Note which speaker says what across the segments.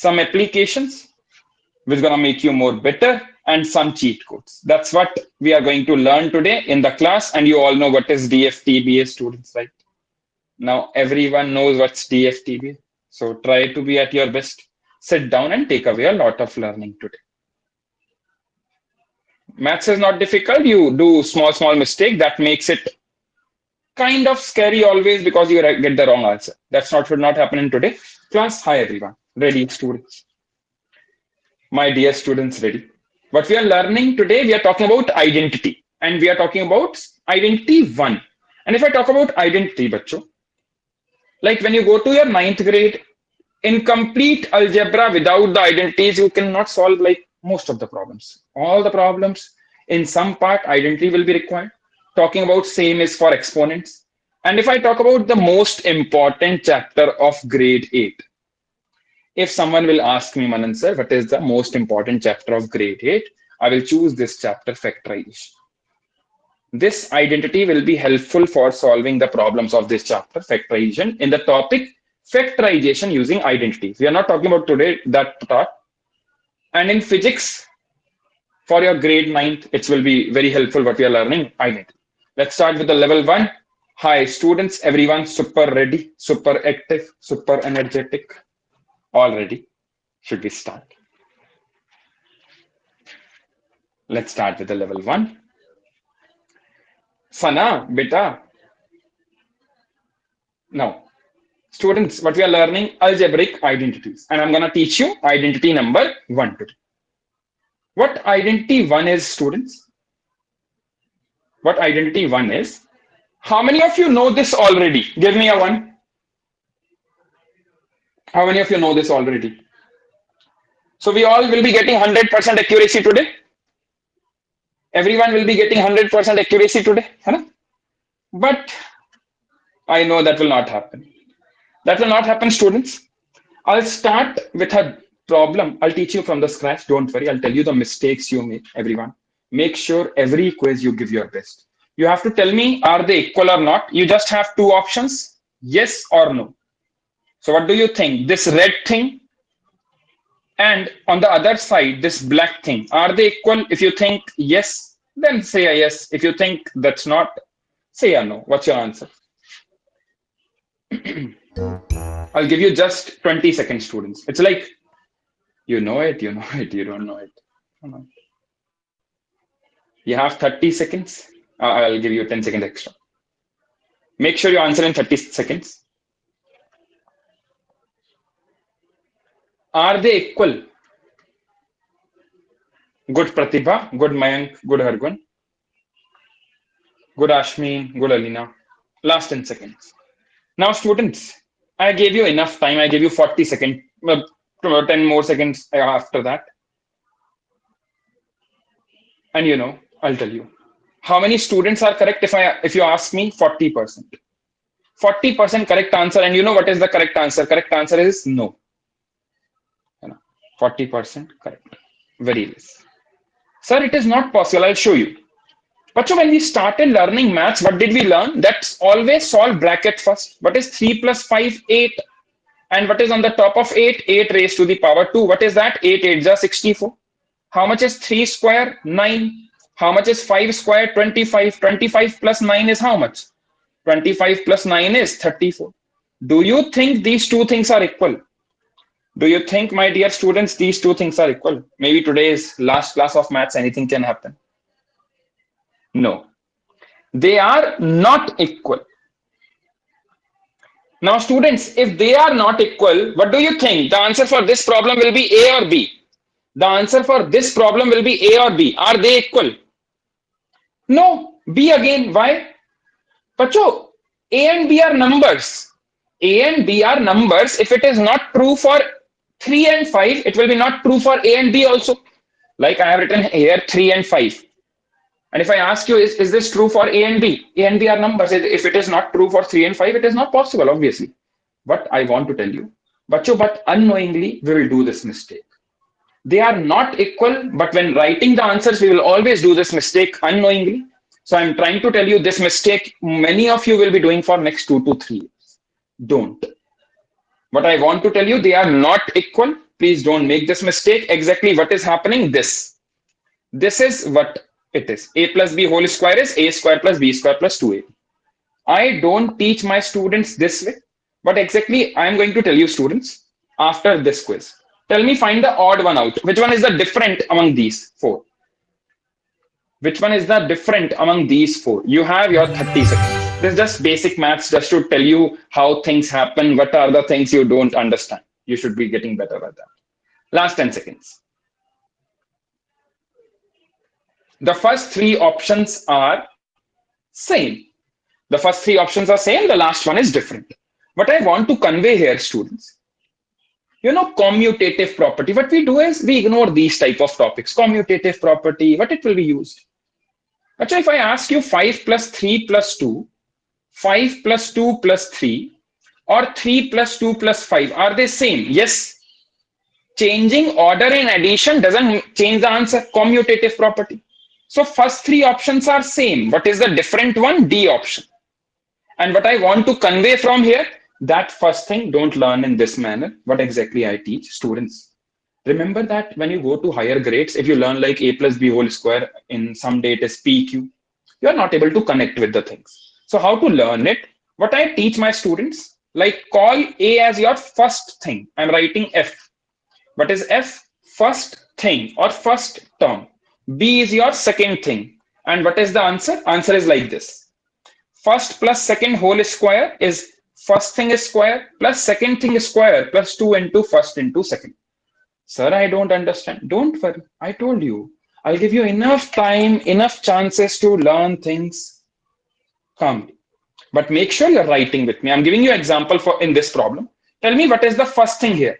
Speaker 1: some applications which is going to make you more better, and some cheat codes. That's what we are going to learn today in the class. And you all know what is DFTBA, students, right? Now everyone knows what's DFTBA. So try to be at your best. Sit down and take away a lot of learning today. Maths is not difficult. You do small mistake that makes it kind of scary always because you get the wrong answer. That's not should not happen in today class. Hi everyone. Ready, students? My dear students, ready? What we are learning today, we are talking about identity, and we are talking about identity 1. And if I talk about identity, bacho, like when you go to your 9th grade, in complete algebra without the identities, you cannot solve like most of the problems. All the problems, in some part, identity will be required. Talking about same is for exponents. And if I talk about the most important chapter of grade 8, if someone will ask me, Manan sir, what is the most important chapter of grade 8? I will choose this chapter, factorization. This identity will be helpful for solving the problems of this chapter, factorization, in the topic factorization using identities. We are not talking about today that part. And in physics, for your grade 9th, it will be very helpful what we are learning, identity. Let's start with the level 1. Hi, students, everyone super ready, super active, super energetic. All ready? Should we start? Let's start with the level 1. Sana, beta. Now, students, what we are learning, algebraic identities. And I'm going to teach you identity number 1 today. What identity 1 is, students? What identity 1 is? How many of you know this already? Give me a 1. How many of you know this already? So we all will be getting 100% accuracy today. Everyone will be getting 100% accuracy today. Huh? But I know that will not happen. That will not happen, students. I'll start with a problem. I'll teach you from the scratch. Don't worry. I'll tell you the mistakes you make, everyone. Make sure every quiz you give your best. You have to tell me, are they equal or not? You just have 2 options, yes or no. So what do you think? This red thing and on the other side, this black thing, are they equal? If you think yes, then say a yes. If you think that's not, say a no. What's your answer? I'll give you just 20 seconds, students. It's like, you know it, you don't know it. You have 30 seconds. I'll give you 10 seconds extra. Make sure you answer in 30 seconds. Are they equal? Good Pratibha, good Mayank, good Hargun, good Ashmi, good Alina. Last 10 seconds. Now, students, I gave you enough time. I gave you 40 seconds, 10 more seconds after that. And you know, I'll tell you. How many students are correct if you ask me? 40%. 40% correct answer. And you know what is the correct answer? Correct answer is no. 40% correct. Very less. Sir, it is not possible. I'll show you. But so when we started learning maths, what did we learn? That's always solve bracket first. What is 3 plus 5? 8. And what is on the top of 8? 8 raised to the power 2. What is that? 8 8 is 64. How much is 3 square? 9. How much is 5 square? 25. 25 plus 9 is how much? 25 plus 9 is 34. Do you think these two things are equal? Do you think, my dear students, these two things are equal? Maybe today is last class of maths, anything can happen. No, they are not equal. Now, students, if they are not equal, what do you think? The answer for this problem will be A or B? The answer for this problem will be A or B. Are they equal? No, B again. Why? Pacho, A and B are numbers. A and B are numbers. If it is not true for 3 and 5, it will be not true for A and B also. Like I have written here 3 and 5. And if I ask you, is this true for A and B? A and B are numbers. If it is not true for 3 and 5, it is not possible, obviously. But I want to tell you, but unknowingly, we will do this mistake. They are not equal, but when writing the answers, we will always do this mistake unknowingly. So I'm trying to tell you this mistake, many of you will be doing for next 2 to 3 years. Don't. But I want to tell you, they are not equal. Please don't make this mistake. Exactly what is happening? This is what it is. A plus b whole square is a square plus b square plus 2a. I don't teach my students this way, but exactly I am going to tell you students after this quiz. Tell me, find the odd one out. Which one is the different among these four? Which one is the different among these four? You have your 30 seconds. This is just basic maths just to tell you how things happen. What are the things you don't understand? You should be getting better at that. Last 10 seconds. The first three options are same. The first three options are same. The last one is different. What I want to convey here, students, commutative property. What we do is we ignore these type of topics. Commutative property, what it will be used. Actually, if I ask you 5 plus 3 plus 2, 5 plus 2 plus 3, or 3 plus 2 plus 5, are they same? Yes. Changing order in addition doesn't change the answer. Commutative property. So first three options are same. What is the different one? D option. And what I want to convey from here, that first thing, don't learn in this manner. What exactly I teach students. Remember that when you go to higher grades, if you learn like a plus b whole square, in some day it is pq, you are not able to connect with the things. So how to learn it? What I teach my students, like call a as your first thing. I'm writing f. What is f? First thing or first term. B is your second thing. And what is the answer? Answer is like this. First plus second whole square is first thing is square plus second thing is square plus 2 into first into second. Sir, I don't understand. Don't worry. I told you. I'll give you enough time, enough chances to learn things calmly. But make sure you're writing with me. I'm giving you example for in this problem. Tell me what is the first thing here?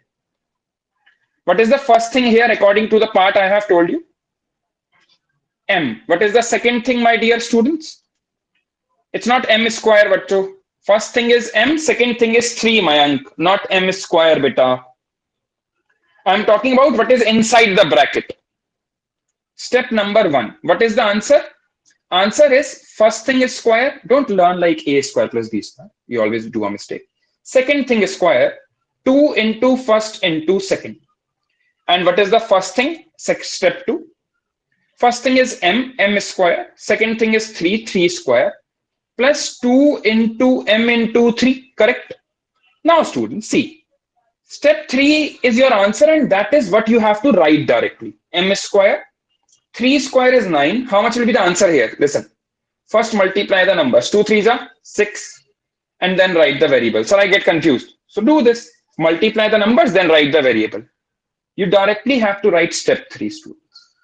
Speaker 1: What is the first thing here according to the part I have told you? M. What is the second thing, my dear students? It's not m square, bachcho. First thing is m, second thing is 3, Mayank, not m square, beta. I'm talking about what is inside the bracket. Step number 1. What is the answer? Answer is first thing is square. Don't learn like a square plus b square. You always do a mistake. Second thing is square. 2 into first into second. And what is the first thing? Step 2. First thing is m square. Second thing is 3 square. Plus 2 into m into 3. Correct? Now students, see. Step 3 is your answer and that is what you have to write directly. M square. 3 square is 9. How much will be the answer here? Listen. First multiply the numbers. 2 3s are 6. And then write the variable. So I get confused. So do this. Multiply the numbers, then write the variable. You directly have to write step 3, students.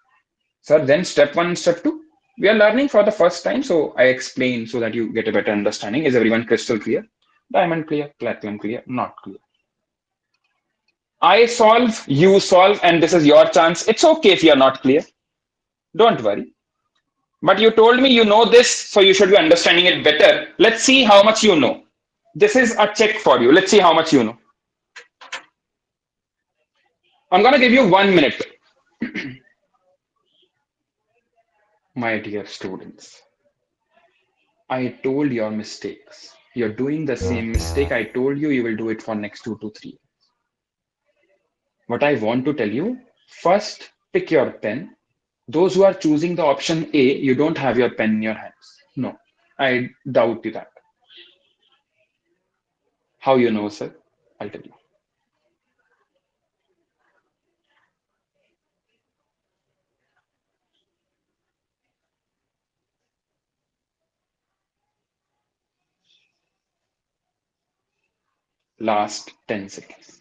Speaker 1: Sir, then step 1 and step 2. We are learning for the first time, so I explain so that you get a better understanding. Is everyone crystal clear? Diamond clear, platinum clear, not clear. I solve, you solve, and this is your chance. It's okay if you're not clear. Don't worry. But you told me you know this, so you should be understanding it better. Let's see how much you know. This is a check for you. Let's see how much you know. I'm going to give you 1 minute. My dear students, I told your mistakes. You're doing the same mistake. I told you you will do it for next 2 to 3 years. What I want to tell you, first pick your pen. Those who are choosing the option A, you don't have your pen in your hands. No, I doubt that. How you know, sir? I'll tell you. Last 10 seconds.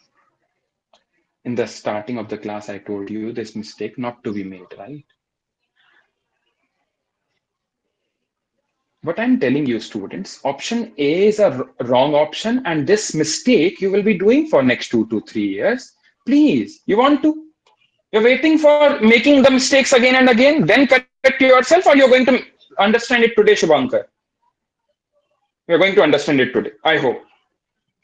Speaker 1: In the starting of the class, I told you this mistake not to be made, right? What I'm telling you, students, option A is a wrong option, and this mistake you will be doing for next 2 to 3 years. Please, you want to? You're waiting for making the mistakes again and again, then correct yourself, or you're going to understand it today, Shubhankar? You're going to understand it today, I hope.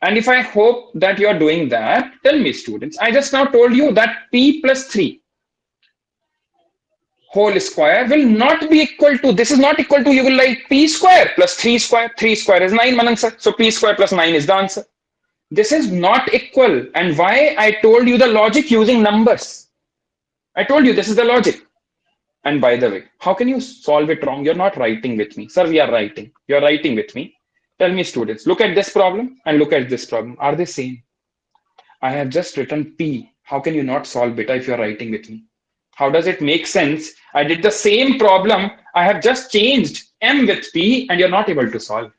Speaker 1: And if I hope that you're doing that, tell me, students, I just now told you that p plus 3 whole square will not be equal to, this is not equal to, you will like p square plus 3 square. 3 square is 9, Manan sir. So p square plus 9 is the answer. This is not equal. And why? I told you the logic using numbers. I told you this is the logic. And by the way, how can you solve it wrong? You're not writing with me. Sir, we are writing. You're writing with me. Tell me, students, look at this problem and look at this problem. Are they same? I have just written P. How can you not solve beta if you're writing with me? How does it make sense? I did the same problem. I have just changed M with P and you're not able to solve.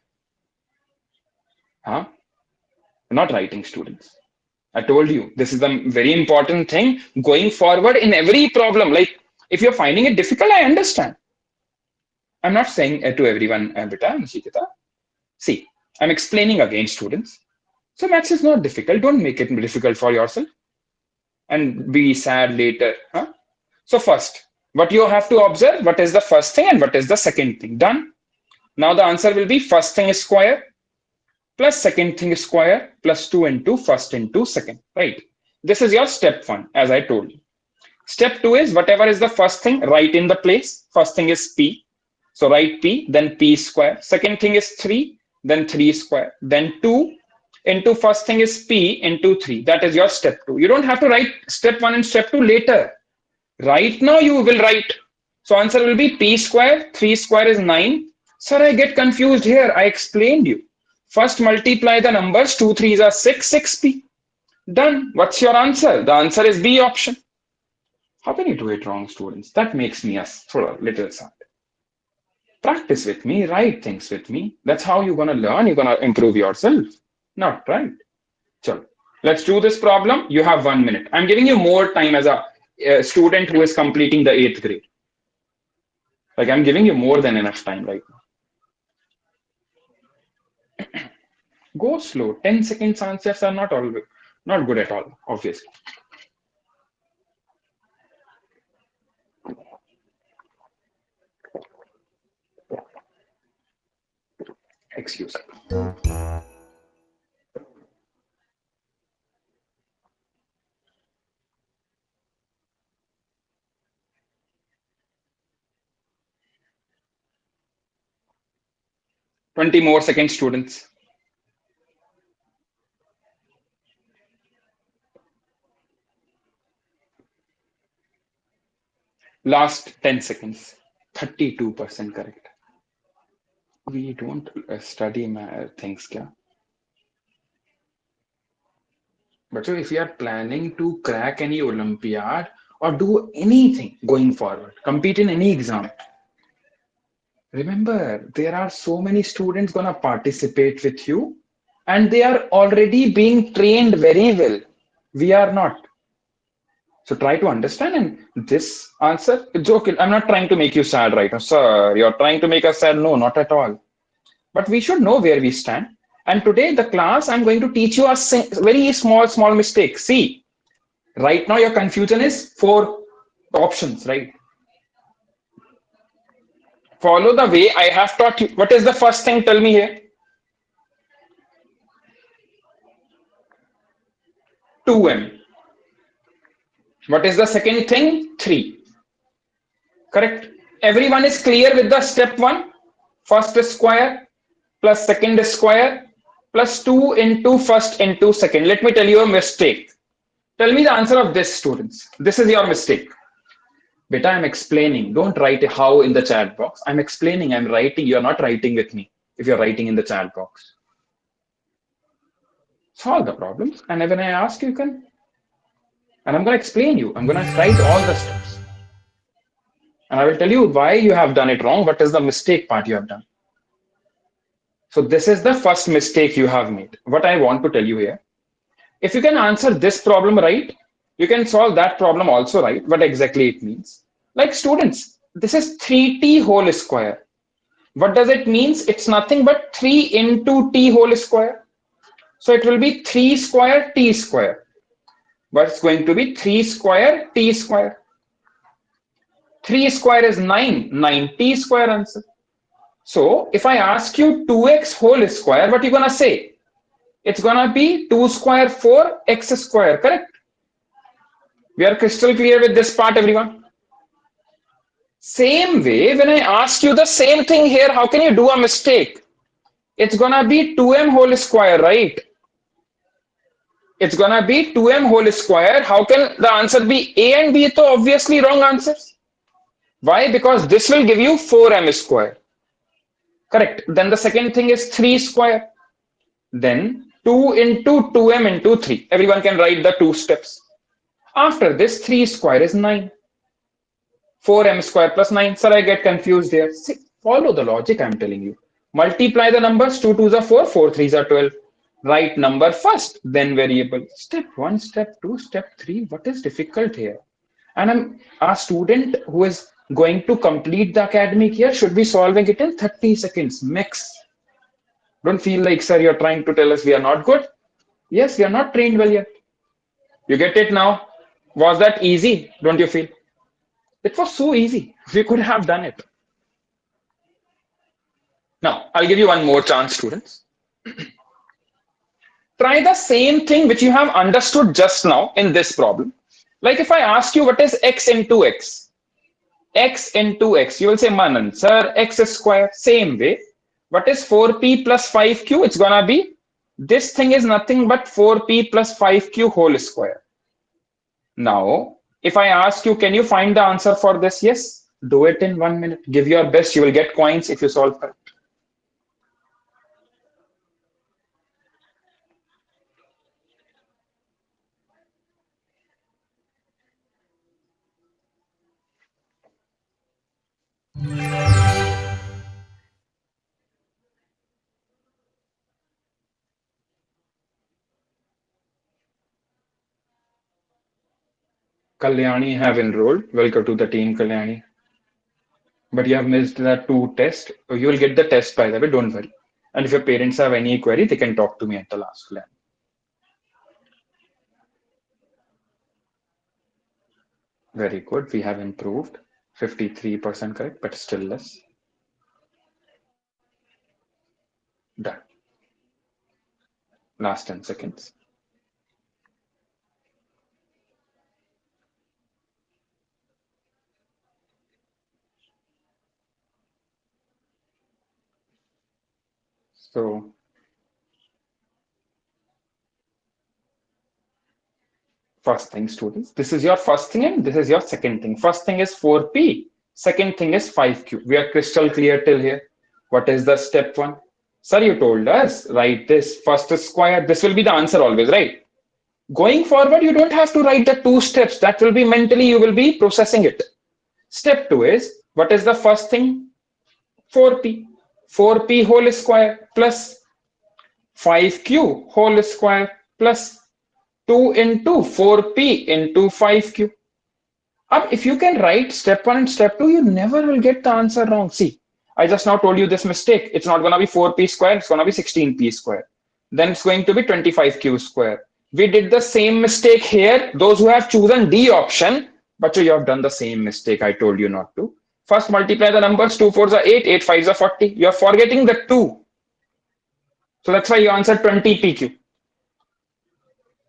Speaker 1: Huh? You're not writing, students. I told you this is a very important thing going forward in every problem. Like if you're finding it difficult, I understand. I'm not saying to everyone, beta, Nishikita. See, I'm explaining again, students. So maths is not difficult. Don't make it difficult for yourself and be sad later. Huh? So first, what you have to observe, what is the first thing and what is the second thing. Done. Now the answer will be first thing is square plus second thing is square plus 2 into first into second. Right. This is your step 1, as I told you. Step 2 is whatever is the first thing, write in the place. First thing is P. So write P, then P square. Second thing is 3, then 3 square. Then 2 into first thing is P into 3. That is your step 2. You don't have to write step 1 and step 2 later. Right now you will write. So answer will be P square. 3 square is 9. Sir, I get confused here. I explained you. First multiply the numbers. 2 3s are 6, 6P. Done. What's your answer? The answer is B option. How can you do it wrong, students? That makes me a little sad. Practice with me, write things with me. That's how you're going to learn. You're going to improve yourself. Not right. So let's do this problem. You have 1 minute. I'm giving you more time as a student who is completing the 8th grade. Like I'm giving you more than enough time right now. Go slow. 10 seconds answers are not good at all, obviously. Excuse me. 20 more seconds, students. Last 10 seconds. 32% correct. We don't study things, kya? But so if you are planning to crack any Olympiad or do anything going forward, compete in any exam, remember there are so many students gonna participate with you and they are already being trained very well. We are not. So try to understand and this answer, it's okay. I'm not trying to make you sad right now. Sir, you're trying to make us sad. No, not at all. But we should know where we stand. And today the class, I'm going to teach you a very small mistake. See, right now your confusion is 4 options, right? Follow the way I have taught you. What is the first thing? Tell me here. 2m. What is the second thing? 3. Correct. Everyone is clear with the step 1. First is square plus second is square plus 2 into first into second. Let me tell you a mistake. Tell me the answer of this, students. This is your mistake. Beta, I'm explaining. Don't write how in the chat box. I'm explaining. I'm writing. You're not writing with me if you're writing in the chat box. Solve the problems. And when I ask, you can. And I'm going to explain you. I'm going to write all the steps. And I will tell you why you have done it wrong. What is the mistake part you have done? So this is the first mistake you have made. What I want to tell you here. If you can answer this problem right, you can solve that problem also right. What exactly it means. Like students, this is 3t whole square. What does it means? It's nothing but 3 into t whole square. So it will be 3 square t square. But it's going to be 3 square t square. 3 square is 9. 9t square answer. So if I ask you 2x whole square, what are you going to say? It's going to be 2 square 4x square, correct? We are crystal clear with this part, everyone. Same way, when I ask you the same thing here, how can you do a mistake? It's going to be 2m whole square, right? It's gonna be 2m whole square. How can the answer be A and B? So obviously wrong answers. Why? Because this will give you 4m square. Correct. Then the second thing is 3 square. Then 2 into 2m into 3. Everyone can write the two steps. After this, 3 square is 9. 4m square plus 9. Sir, I get confused here. See, follow the logic I'm telling you. Multiply the numbers. 2 2s are 4, 4 3s are 12. Write number first, then variable. Step 1, step 2, step 3. What is difficult here? And a student who is going to complete the academic year should be solving it in 30 seconds max. Don't feel like, sir, you're trying to tell us we are not good. Yes, we are not trained well yet. You get it now? Was that easy? Don't you feel? It was so easy. We could have done it. Now, I'll give you one more chance, students. Try the same thing which you have understood just now in this problem. Like if I ask you what is x into x, x into x, you will say, Manan, sir, x square. Same way. What is 4p plus 5q? It's gonna be, this thing is nothing but 4p plus 5q whole square. Now, if I ask you, can you find the answer for this? Yes. Do it in 1 minute. Give your best. You will get coins if you solve correct. Kalyani have enrolled. Welcome to the team, Kalyani. But you have missed the two tests. You will get the test by the way, don't worry. And if your parents have any query, they can talk to me at the last class. Very good. We have improved. 53% correct, but still less. Done. Last 10 seconds. So first thing, students, this is your first thing and this is your second thing. First thing is 4p. Second thing is 5q. We are crystal clear till here. What is the step one? Sir, you told us, write this first square. This will be the answer always, right? Going forward, you don't have to write the two steps. That will be mentally, you will be processing it. Step two is, what is the first thing? 4p. 4p whole square plus 5q whole square plus 2 into 4p into 5q. If you can write step 1 and step 2, you never will get the answer wrong. See, I just now told you this mistake. It's not going to be 4p square. It's going to be 16p square. Then it's going to be 25q square. We did the same mistake here. Those who have chosen D option, but you have done the same mistake I told you not to. First multiply the numbers. 2 4s are 8, 8 5s are 40. You are forgetting the 2. So that's why you answered 20pq.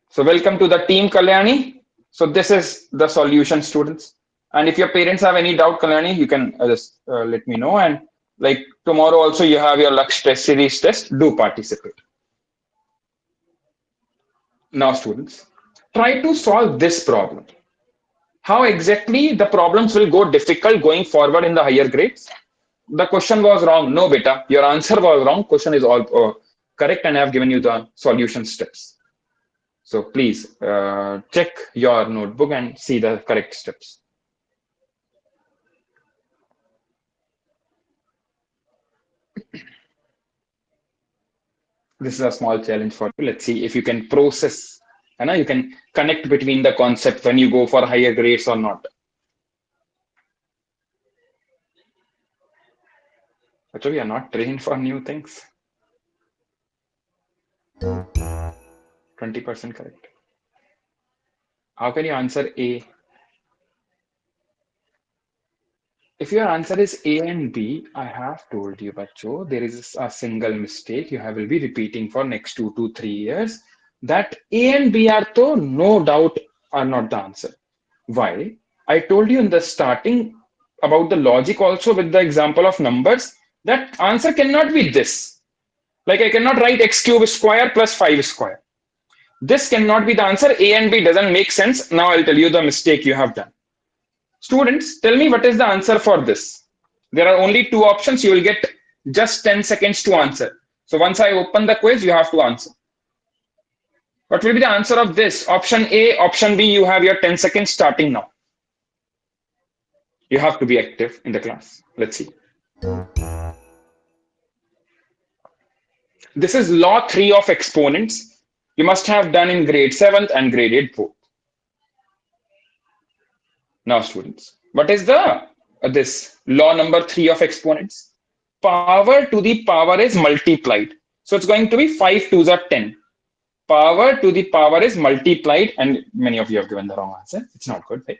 Speaker 1: So welcome to the team, Kalyani. So this is the solution, students. And if your parents have any doubt, Kalyani, you can just let me know. And like tomorrow also you have your Lux test series test. Do participate. Now, students, try to solve this problem. How exactly the problems will go difficult going forward in the higher grades? The question was wrong. No, beta, your answer was wrong. Question is all correct, and I have given you the solution steps. So please check your notebook and see the correct steps. This is a small challenge for you. Let's see if you can process, and you can connect between the concept when you go for higher grades or not. But we are not trained for new things. 20% correct. How can you answer A? If your answer is A and B, I have told you, Bacho, there is a single mistake you will be repeating for next 2 to 3 years. That A and B are to no doubt are not the answer. Why? I told you in the starting about the logic also with the example of numbers, that answer cannot be this. Like I cannot write x cube square plus 5 square. This cannot be the answer. A and B doesn't make sense. Now I'll tell you the mistake you have done. Students, tell me what is the answer for this. There are only two options. You will get just 10 seconds to answer. So once I open the quiz, you have to answer. What will be the answer of this? Option A, option B, you have your 10 seconds starting now. You have to be active in the class. Let's see. This is law 3 of exponents. You must have done in grade 7th and grade 8 both. Now, students, what is the this law number 3 of exponents? Power to the power is multiplied. So it's going to be 5 twos are 10. Power to the power is multiplied, and many of you have given the wrong answer. It's not good, right?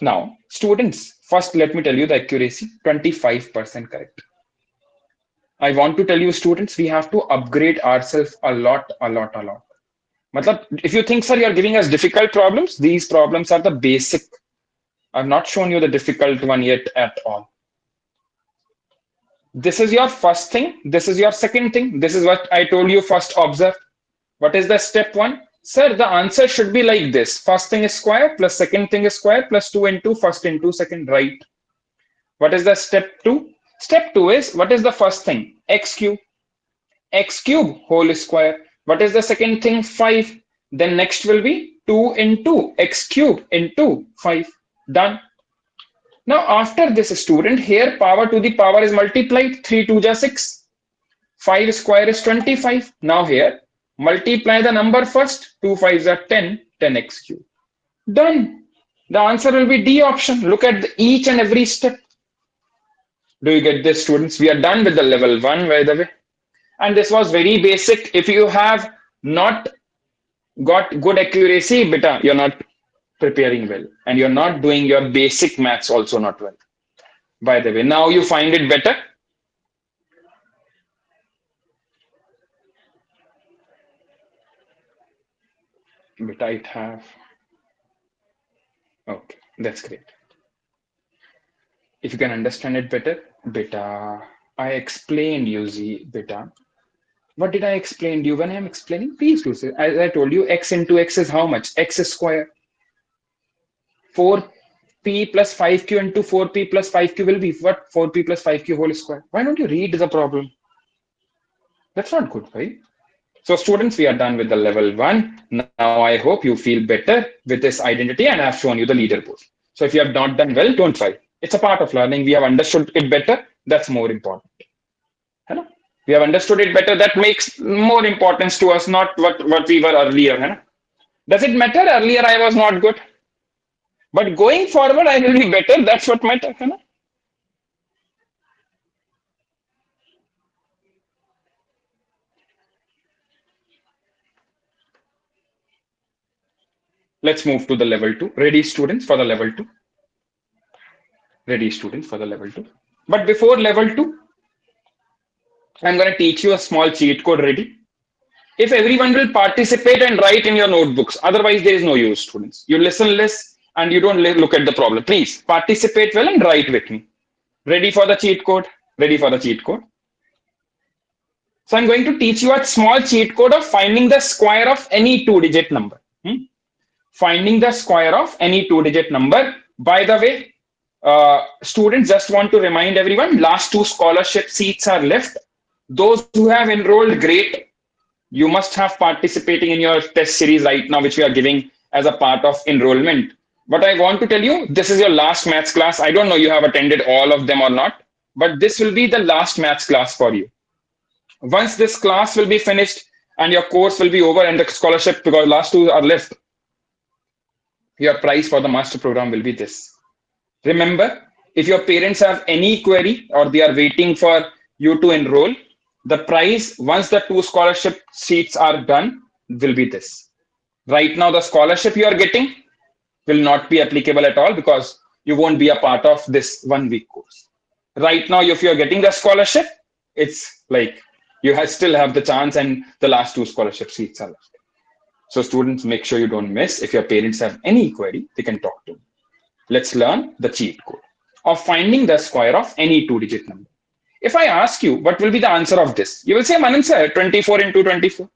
Speaker 1: Now, students, first let me tell you the accuracy, 25% correct. I want to tell you, students, we have to upgrade ourselves a lot. Matlab, if you think, sir, you're giving us difficult problems, these problems are the basic. I've not shown you the difficult one yet at all. This is your first thing. This is your second thing. This is what I told you first observe. What is the step 1? Sir, the answer should be like this. First thing is square plus second thing is square plus 2 into first into second, right? What is the step 2? Step 2 is, what is the first thing? X cube. X cube whole square. What is the second thing? 5. Then next will be 2 into x cube into 5. Done. Now after this, student, here power to the power is multiplied. 3 2 is 6. 5 square is 25. Now here, multiply the number first. 2 5s are 10. 10x cube. Done. The answer will be D option. Look at each and every step. Do you get this, students? We are done with the level 1, by the way. And this was very basic. If you have not got good accuracy, beta, you're not preparing well. And you're not doing your basic maths also not well. By the way, now you find it better. Beta, it have. Okay, that's great. If you can understand it better, beta, I explained you, Z, beta. What did I explain to you? When I'm explaining, please do say. As I told you, x into x is how much? X square. 4p plus 5q into 4p plus 5q will be what? 4p plus 5q whole square. Why don't you read the problem? That's not good, right? So students, we are done with the level 1. Now I hope you feel better with this identity, and I have shown you the leaderboard. So if you have not done well, don't try. It's a part of learning. We have understood it better. That's more important. Hello? We have understood it better. That makes more importance to us, not what we were earlier. Hai na? Does it matter? Earlier I was not good. But going forward, I will be better. That's what matters. Hai na? Let's move to the level 2. Ready, students, for the level 2? Ready, students, for the level 2? But before level 2, I'm going to teach you a small cheat code. Ready? If everyone will participate and write in your notebooks, otherwise there is no use, students. You listen less and you don't look at the problem. Please participate well and write with me. Ready for the cheat code? Ready for the cheat code? So I'm going to teach you a small cheat code of finding the square of any 2-digit number. Finding the square of any 2-digit number. By the way, students, just want to remind everyone, last 2 scholarship seats are left. Those who have enrolled, great. You must have participating in your test series right now, which we are giving as a part of enrollment. But I want to tell you, this is your last maths class. I don't know you have attended all of them or not, but this will be the last maths class for you. Once this class will be finished and your course will be over and the scholarship, because last 2 are left, your price for the master program will be this. Remember, if your parents have any query or they are waiting for you to enroll, the price, once the 2 scholarship seats are done, will be this. Right now, the scholarship you are getting will not be applicable at all because you won't be a part of this 1-week course. Right now, if you're getting the scholarship, it's like you still have the chance and the last 2 scholarship seats are left. So students, make sure you don't miss. If your parents have any query, they can talk to me. Let's learn the cheat code of finding the square of any 2-digit number. If I ask you, what will be the answer of this? You will say, Manan sir, 24 into 24.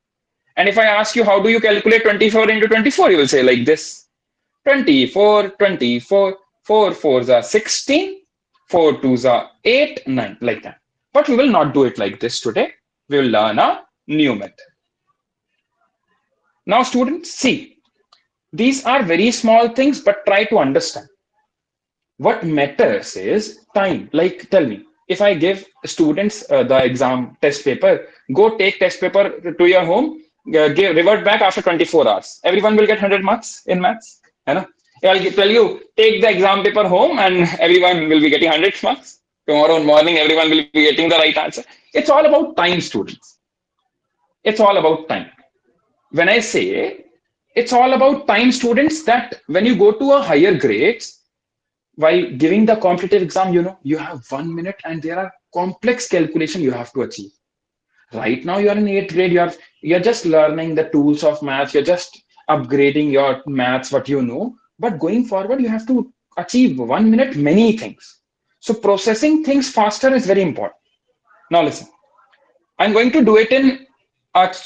Speaker 1: And if I ask you, how do you calculate 24 into 24? You will say like this: 24, 24, 4 fours are 16, 4 twos are 8, 9, like that. But we will not do it like this today. We will learn a new method. Now, students, see, these are very small things, but try to understand. What matters is time. Like, tell me, if I give students the exam test paper, go take test paper to your home, revert back after 24 hours. Everyone will get 100 marks in maths. You know? I'll tell you, take the exam paper home and everyone will be getting 100 marks. Tomorrow morning, everyone will be getting the right answer. It's all about time, students. It's all about time. When I say it's all about time, students, that when you go to a higher grades, while giving the competitive exam, you have 1 minute and there are complex calculation you have to achieve. Right now, you're in eighth grade, you're just learning the tools of math, you're just upgrading your maths, what you know. But going forward, you have to achieve 1 minute, many things. So processing things faster is very important. Now listen, I'm going to do it in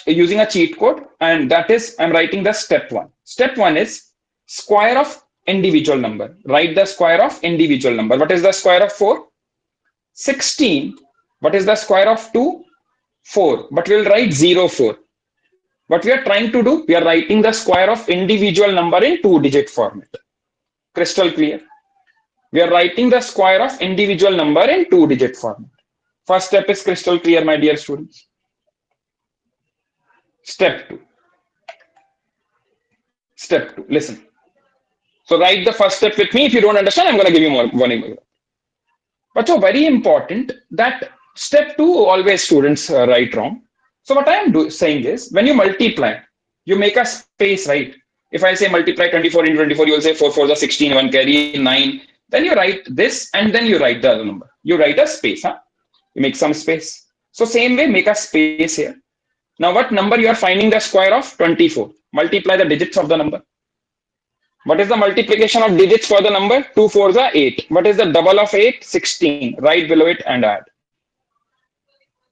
Speaker 1: using a cheat code, and that is I'm writing the step one. Step one is square of individual number. Write the square of individual number. What is the square of 4? 16. What is the square of 2? 4. But we'll write 0, 4. What we are trying to do, we are writing the square of individual number in two-digit format. Crystal clear? We are writing the square of individual number in two-digit format. First step is crystal clear, my dear students. Step 2. Step 2. Listen. So write the first step with me. If you don't understand, I'm going to give you more warning. But so very important that step 2 always students write wrong. So what I am saying is when you multiply, you make a space, right? If I say multiply 24 into 24, you will say 4 4 is 16, 1 carry 9. Then you write this and then you write the other number. You write a space, huh? You make some space. So same way, make a space here. Now what number you are finding the square of? 24. Multiply the digits of the number. What is the multiplication of digits for the number? 2 4s are 8. What is the double of 8? 16. Right below it and add.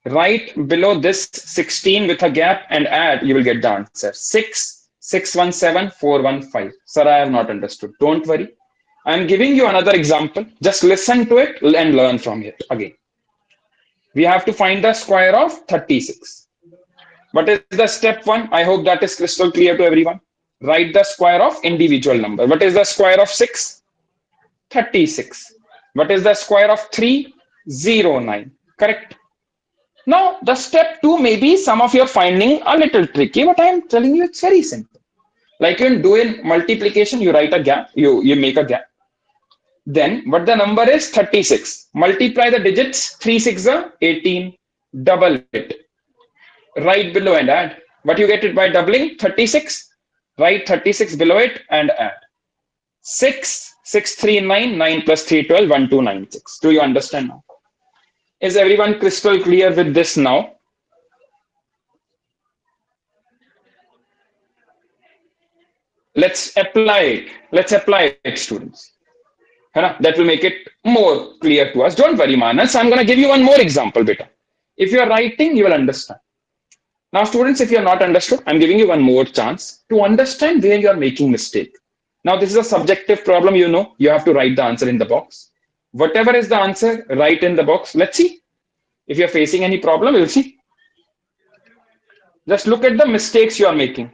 Speaker 1: Right below this 16 with a gap and add, you will get the answer. 6, 617, 415. Sir, I have not understood. Don't worry. I am giving you another example. Just listen to it and learn from it again. We have to find the square of 36. What is the step 1? I hope that is crystal clear to everyone. Write the square of individual number. What is the square of 6? 36. What is the square of 3? 09. Correct. Now, the step 2 maybe some of you are finding a little tricky, but I am telling you it's very simple. Like you do in multiplication, you write a gap, you make a gap. Then what the number is? 36. Multiply the digits, 3 6 are 18. Double it. Right below and add. What you get it by doubling? 36. Write 36 below it and add. 6, 6 3 9, 9 plus 3 12, 1 2 9 6. Do you understand now? Is everyone crystal clear with this now? Let's apply it, students. That will make it more clear to us. Don't worry, Manas. I'm going to give you one more example, beta. If you're writing, you will understand. Now, students, if you're not understood, I'm giving you one more chance to understand where you're making mistake. Now, this is a subjective problem, you have to write the answer in the box. Whatever is the answer, write in the box. Let's see. If you're facing any problem, we'll see. Just look at the mistakes you are making.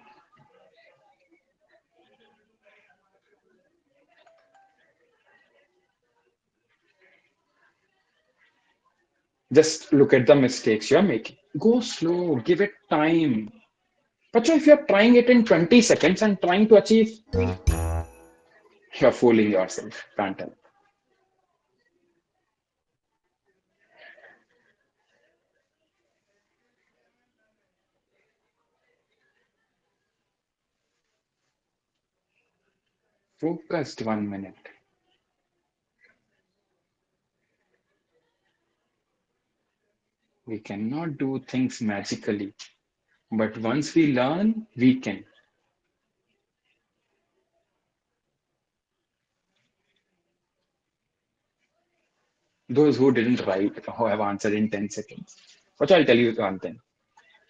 Speaker 1: Just look at the mistakes you're making. Go slow, give it time. But if you're trying it in 20 seconds and trying to achieve, you're fooling yourself. Can't help. Focused 1 minute. We cannot do things magically. But once we learn, we can. Those who didn't write, who have answered in 10 seconds. But I'll tell you one thing.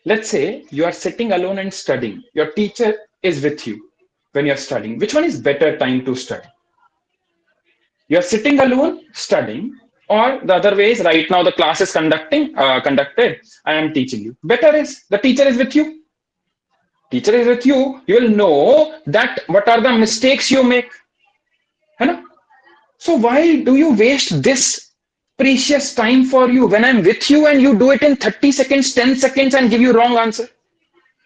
Speaker 1: Let's say you are sitting alone and studying. Your teacher is with you when you're studying. Which one is better time to study? You're sitting alone studying, or the other way is right now the class is conducted. I am teaching you. Better is the teacher is with you. Teacher is with you. You will know that what are the mistakes you make. है ना? So why do you waste this precious time for you when I'm with you and you do it in 30 seconds, 10 seconds and give you wrong answer?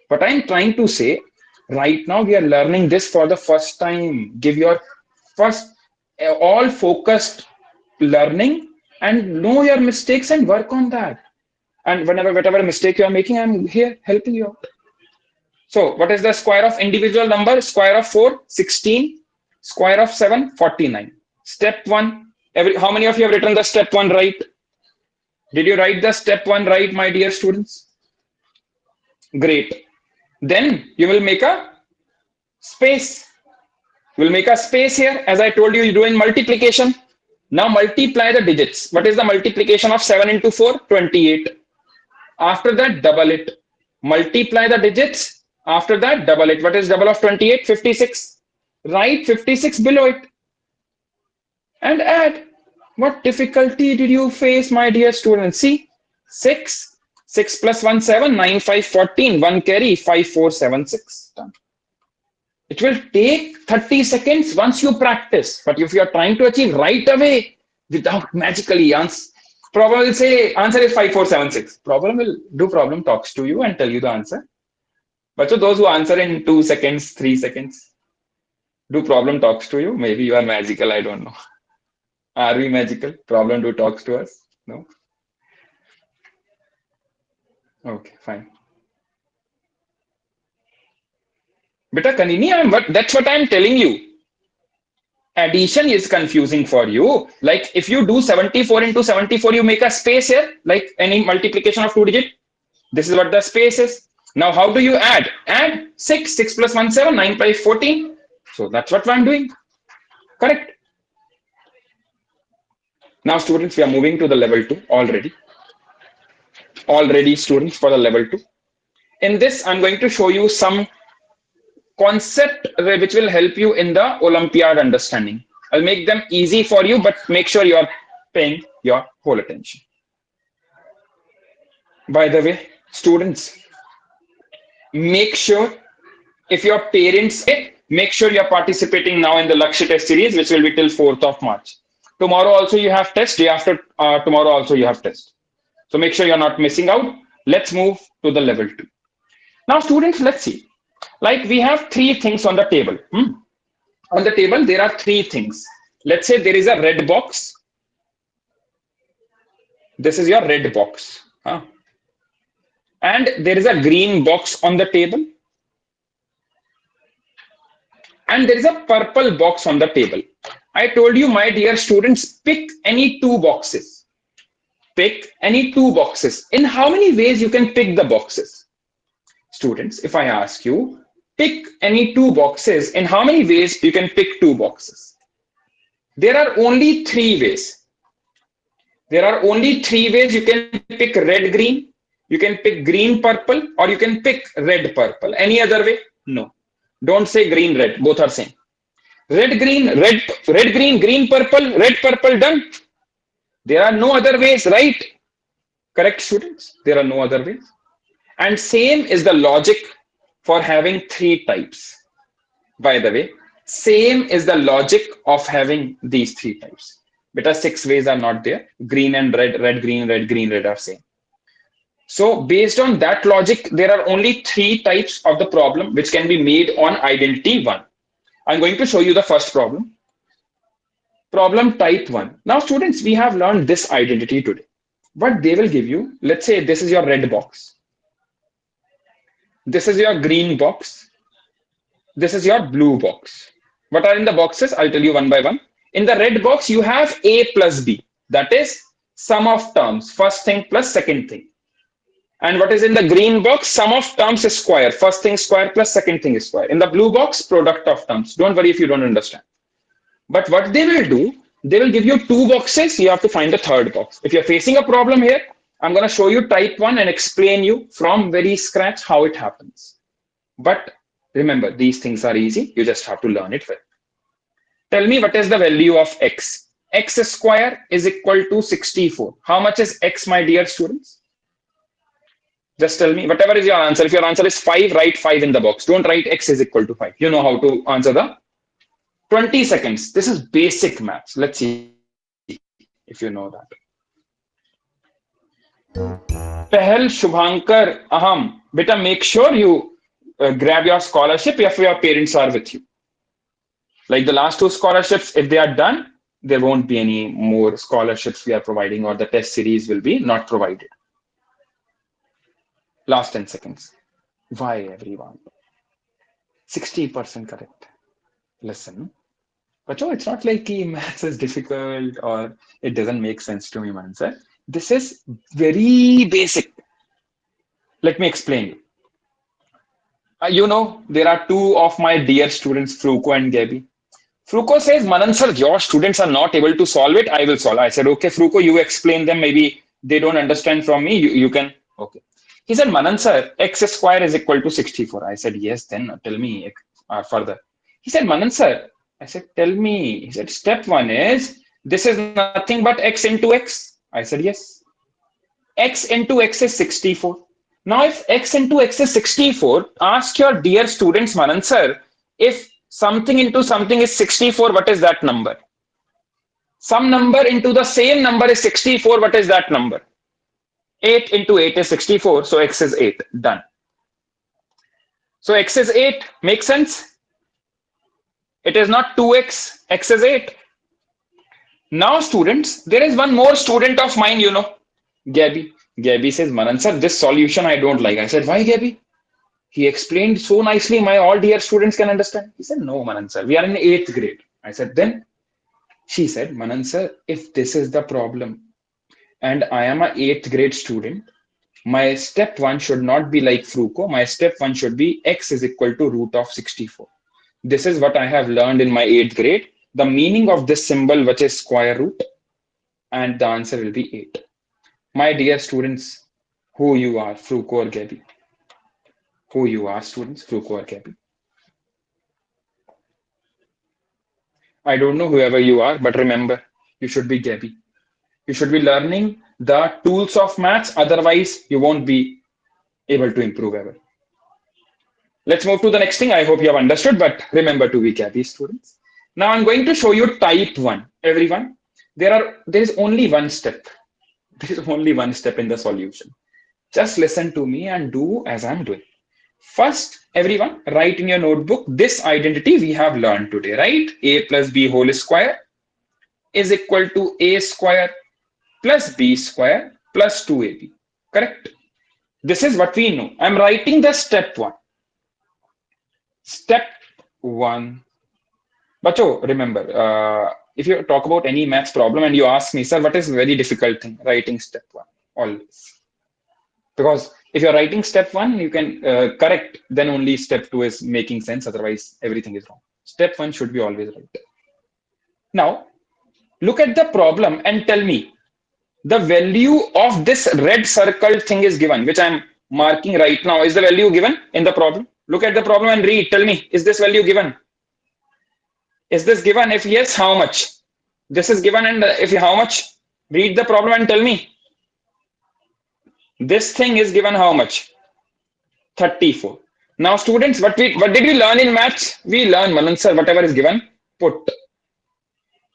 Speaker 1: What I'm trying to say, right now we are learning this for the first time. Give your first all focused learning and know your mistakes and work on that. And whatever mistake you are making, I'm here helping you out. So what is the square of individual number? Square of 4, 16. Square of 7, 49. Step 1. How many of you have written the step 1 right? Did you write the step 1 right, my dear students? Great. Then you will make a space. You will make a space here. As I told you, you're doing multiplication. Now multiply the digits. What is the multiplication of 7 into 4? 28. After that, double it. Multiply the digits. After that, double it. What is double of 28? 56. Write 56 below it. And add. What difficulty did you face, my dear students? See, 6. 6 plus 1, 7. 9, 5, 14. 1 carry. 5, 4, 7, 6. Done. It will take 30 seconds once you practice. But if you are trying to achieve right away without magically problem will say answer is 5, 4, 7, 6. Problem talks to you and tell you the answer. But so those who answer in 2 seconds, 3 seconds, do problem talks to you? Maybe you are magical, I don't know. Are we magical? Problem do talks to us? No? Okay, fine. Beta Kanini, that's what I'm telling you. Addition is confusing for you. Like if you do 74 into 74, you make a space here, like any multiplication of 2 digit. This is what the space is. Now, how do you add? Add 6. 6 plus 1, 7. 9 plus 14. So that's what I'm doing. Correct. Now, students, we are moving to the level 2 already. Already, students, for the level 2. In this, I'm going to show you some concept which will help you in the Olympiad understanding. I'll make them easy for you, but make sure you're paying your whole attention. By the way, students, make sure if your parents, make sure you're participating now in the Lakshya test series, which will be till 4th of March. Tomorrow also you have test, day after tomorrow also you have test. So make sure you're not missing out. Let's move to the level 2. Now, students, let's see. Like we have 3 things on the table. On the table, there are 3 things. Let's say there is a red box. This is your red box. And there is a green box on the table. And there is a purple box on the table. I told you, my dear students, pick any 2 boxes. Pick any 2 boxes. In how many ways you can pick the boxes? Students, if I ask you, pick any 2 boxes, in how many ways you can pick 2 boxes? There are only 3 ways. There are only 3 ways you can pick red, green, you can pick green, purple, or you can pick red, purple. Any other way? No. Don't say green, red. Both are same. Red, green, red, green, green, purple, red, purple, done. There are no other ways, right? Correct, students? There are no other ways. And same is the logic for having 3 types. By the way, same is the logic of having these 3 types. Beta 6 ways are not there. Green and red, red, green, red are same. So based on that logic, there are only 3 types of the problem which can be made on identity 1. I'm going to show you the first problem. Problem type 1. Now, students, we have learned this identity today. What they will give you, let's say this is your red box. This is your green box. This is your blue box. What are in the boxes? I'll tell you one by one. In the red box, you have A plus B. That is sum of terms, first thing plus second thing. And what is in the green box? Sum of terms is square. First thing square plus second thing is square. In the blue box, product of terms. Don't worry if you don't understand. But what they will do, they will give you 2 boxes. You have to find the third box. If you're facing a problem here, I'm going to show you type 1 and explain you from very scratch how it happens. But remember, these things are easy. You just have to learn it well. Tell me what is the value of x. X square is equal to 64. How much is x, my dear students? Just tell me, whatever is your answer. If your answer is 5, write 5 in the box. Don't write x is equal to 5. You know how to answer the 20 seconds. This is basic maths. Let's see if you know that. Pehel Shubhankar Aham. Beta, make sure you grab your scholarship if your parents are with you. Like the last two scholarships, if they are done, there won't be any more scholarships we are providing, or the test series will be not provided. Last 10 seconds. Why, everyone? 60% correct. Listen. But it's not like maths is difficult or it doesn't make sense to me, man, sir. This is very basic. Let me explain you. There are two of my dear students, Fruko and Gabby. Fruko says, Manan sir, your students are not able to solve it. I will solve. I said, okay, Fruko, you explain them. Maybe they don't understand from me. You can. Okay. He said, Manan sir, x square is equal to 64. I said, yes, then tell me further. He said, Manan sir, I said, tell me. He said, step one is, this is nothing but x into x. I said, yes. X into x is 64. Now, if x into x is 64, ask your dear students, Manan sir, if something into something is 64, what is that number? Some number into the same number is 64, what is that number? 8 into 8 is 64, so x is 8. Done. So x is 8. Makes sense? It is not 2x, x is 8. Now, students, there is one more student of mine, Gabby. Gabby says, Manan sir, this solution I don't like. I said, why, Gabby? He explained so nicely, my all dear students can understand. He said, no, Manan sir, we are in 8th grade. I said, then? She said, Manan sir, if this is the problem and I am a 8th grade student, my step 1 should not be like Fruko. My step 1 should be x is equal to root of 64. This is what I have learned in my 8th grade. The meaning of this symbol, which is square root, and the answer will be 8. My dear students, who you are, Fruko or Gabby? Who you are, students, Fruko or Gabby? I don't know whoever you are, but remember, you should be Gabby. You should be learning the tools of maths, otherwise you won't be able to improve ever. Let's move to the next thing. I hope you have understood, but remember to be Gabby, students. Now I'm going to show you type 1. Everyone, there is only one step. There is only one step in the solution. Just listen to me and do as I'm doing. First, everyone, write in your notebook this identity we have learned today, right? A plus b whole square is equal to a square plus b square plus 2ab. Correct? This is what we know. I'm writing the step 1. Step 1. Bacho, remember, if you talk about any maths problem and you ask me, sir, what is a very difficult thing? Writing step 1, always. Because if you're writing step 1, you can correct, then only step 2 is making sense. Otherwise, everything is wrong. Step 1 should be always right. Now, look at the problem and tell me the value of this red circle thing is given, which I'm marking right now. Is the value given in the problem? Look at the problem and read. Tell me, is this value given? Is this given? If yes, how much? This is given, and if how much? Read the problem and tell me. This thing is given how much? 34. Now, students, what did we learn in maths? We learn, Manan sir, whatever is given, put.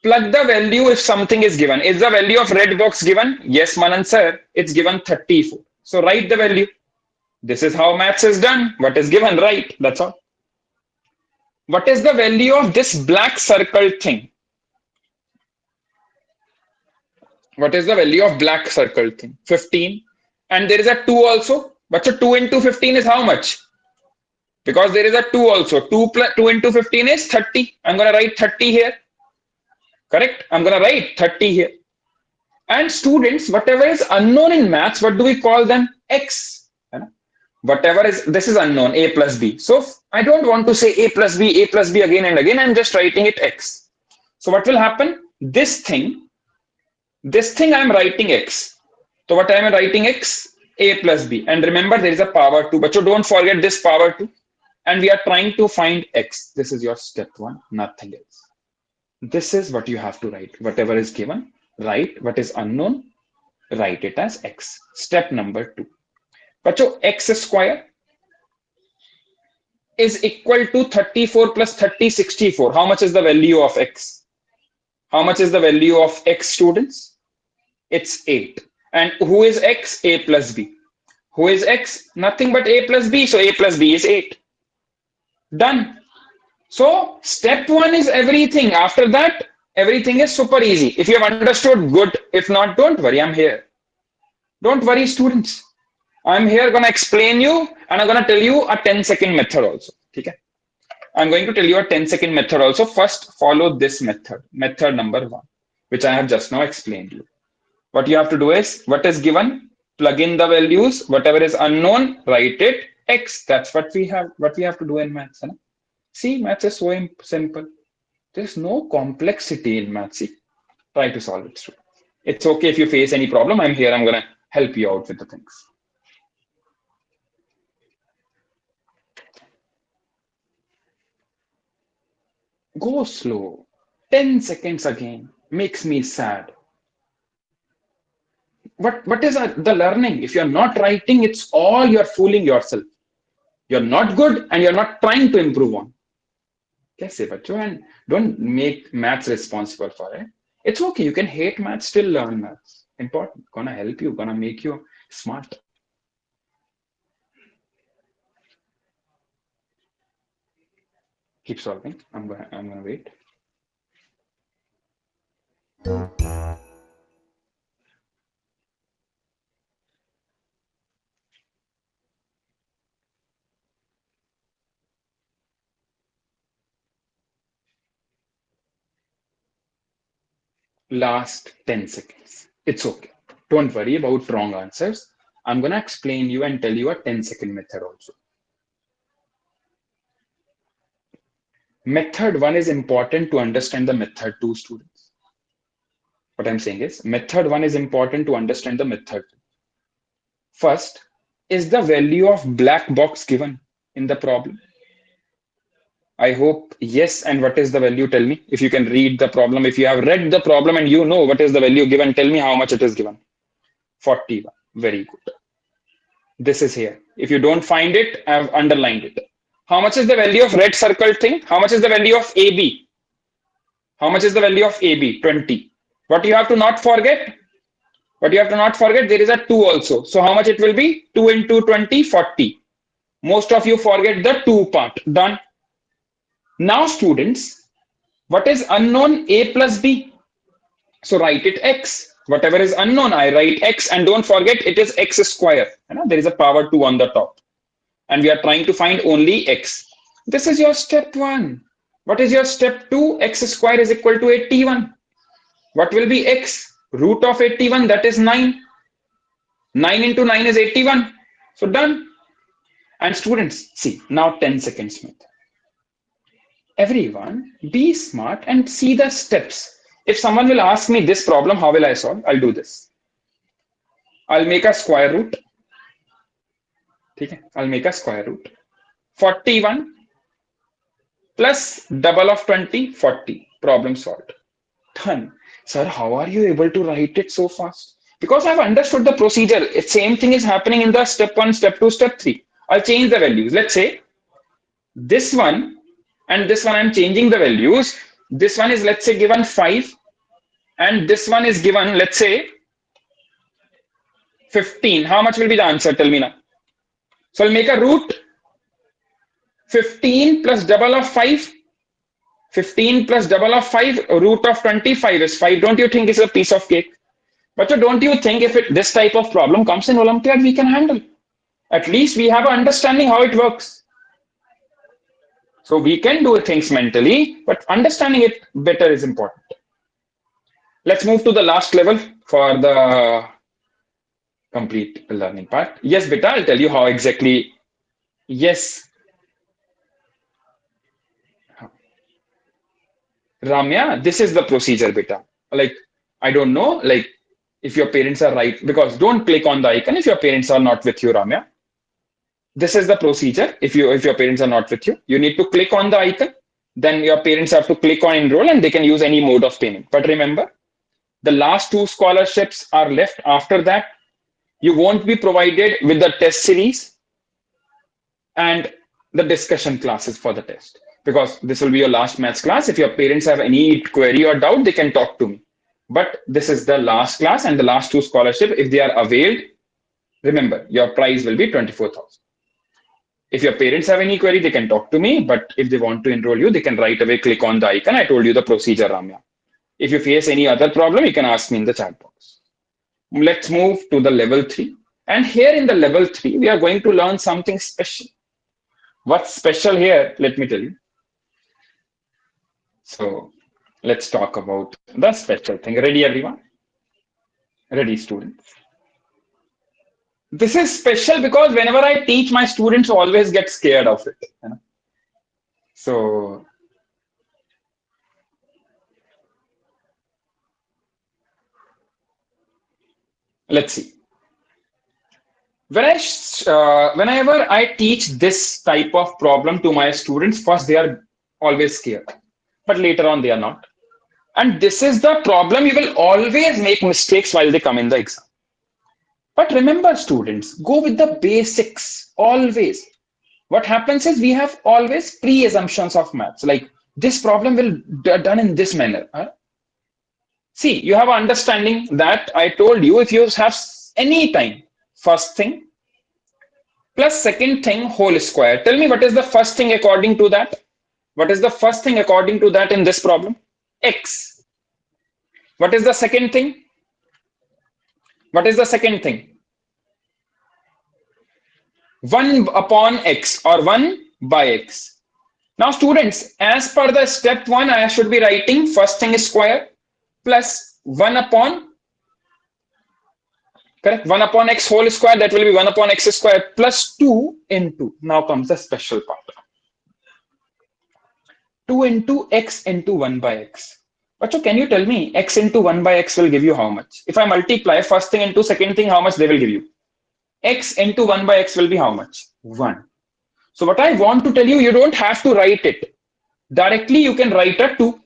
Speaker 1: Plug the value if something is given. Is the value of red box given? Yes, Manan sir, it's given 34. So write the value. This is how maths is done. What is given, right? That's all. What is the value of this black circle thing? What is the value of black circle thing? 15. And there is a 2 also. But so 2 into 15 is how much? Because there is a 2 also. 2 into 15 is 30. I'm going to write 30 here. Correct? I'm going to write 30 here. And students, whatever is unknown in maths, what do we call them? X. Whatever is, this is unknown, a plus b. So I don't want to say a plus b again and again. I'm just writing it x. So what will happen? This thing I'm writing x. So what I am writing x, a plus b. And remember there is a power 2. But you don't forget this power 2. And we are trying to find x. This is your step 1, nothing else. This is what you have to write. Whatever is given, write. What is unknown, write it as x. Step number 2. But x square is equal to 34 plus 30, 64. How much is the value of x? How much is the value of x, students? It's 8. And who is x? A plus b. Who is x? Nothing but a plus b. So a plus b is 8. Done. So step 1 is everything. After that, everything is super easy. If you have understood, good. If not, don't worry. I'm here. Don't worry, students. I'm here gonna explain you and I'm gonna tell you a 10-second method also. Okay? I'm going to tell you a 10-second method also. First, follow this method. Method number 1, which I have just now explained you. What you have to do is, what is given, plug in the values, whatever is unknown, write it x. That's what we have to do in maths. Huh? See, maths is so simple. There's no complexity in maths. See, try to solve it. It's okay if you face any problem. I'm here. I'm gonna help you out with the things. Go slow. 10 seconds again makes me sad. What is the learning? If you're not writing, it's all you're fooling yourself. You're not good and you're not trying to improve on. Kaise bachcho? And don't make maths responsible for it. It's okay. You can hate maths, still learn maths. Important. Gonna help you, gonna make you smart. Keep solving. I'm gonna wait. Last 10 seconds. It's okay. Don't worry about wrong answers. I'm gonna explain you and tell you a 10-second method also. Method 1 is important to understand the method 2, students. What I'm saying is, method 1 is important to understand the method 2. First, is the value of black box given in the problem? I hope yes. And what is the value? Tell me. If you can read the problem, if you have read the problem and you know what is the value given, tell me how much it is given. 41. Very good. This is here. If you don't find it, I've underlined it. How much is the value of red circle thing? How much is the value of AB? How much is the value of AB? 20. What you have to not forget? What you have to not forget, there is a 2 also. So how much it will be? 2 into 20, 40. Most of you forget the 2 part. Done. Now, students, what is unknown? A plus B. So write it x. Whatever is unknown, I write x. And don't forget, it is x square. There is a power 2 on the top. And we are trying to find only x. This is your step 1. What is your step 2? X square is equal to 81. What will be x? Root of 81, that is 9. 9 into 9 is 81. So done. And students, see, now 10 seconds method. Everyone, be smart and see the steps. If someone will ask me this problem, how will I solve? I'll do this. I'll make a square root. Okay? I'll make a square root. 41 plus double of 20, 40. Problem solved. Done. Sir, how are you able to write it so fast? Because I've understood the procedure. Same thing is happening in the step 1, step 2, step 3. I'll change the values. Let's say this one and this one, I'm changing the values. This one is, let's say, given 5. And this one is given, let's say, 15. How much will be the answer? Tell me now. So I'll make a root. 15 plus double of 5. 15 plus double of 5, root of 25 is 5. Don't you think it's a piece of cake? But don't you think if this type of problem comes in Olympiad, we can handle? At least we have an understanding how it works. So we can do things mentally, but understanding it better is important. Let's move to the last level for the complete learning part. Yes, beta, I'll tell you how exactly. Yes. Ramya, this is the procedure, beta. Like, I don't know, like, if your parents are right, because don't click on the icon if your parents are not with you, Ramya. This is the procedure. If your parents are not with you, you need to click on the icon. Then your parents have to click on enroll and they can use any mode of payment. But remember, the last two scholarships are left. After that, you won't be provided with the test series and the discussion classes for the test, because this will be your last maths class. If your parents have any query or doubt, they can talk to me. But this is the last class and the last two scholarship. If they are availed, remember your prize will be 24,000. If your parents have any query, they can talk to me. But if they want to enroll you, they can right away click on the icon. I told you the procedure, Ramya. If you face any other problem, you can ask me in the chat box. Let's move to the level 3. And here in the level 3, we are going to learn something special. What's special here? Let me tell you. So let's talk about the special thing. Ready, everyone? Ready, students? This is special because whenever I teach, my students always get scared of it. You know? So let's see. Whenever I teach this type of problem to my students, first they are always scared, but later on they are not. And this is the problem. You will always make mistakes while they come in the exam. But remember, students, go with the basics always. What happens is we have always pre-assumptions of maths. Like this problem will be done in this manner. Huh? See, you have understanding that I told you if you have any time, first thing plus second thing whole square. Tell me what is the first thing according to that? What is the first thing according to that in this problem? X. What is the second thing? What is the second thing? 1 upon x or 1 by x. Now students, as per the step 1, I should be writing first thing is square plus 1 upon, correct, 1 upon x whole square, that will be 1 upon x square plus 2 into, now comes the special part. 2 into x into 1 by x. But so can you tell me x into 1 by x will give you how much? If I multiply first thing into second thing, how much they will give you? X into 1 by x will be how much? 1. So what I want to tell you, you don't have to write it. Directly you can write a 2.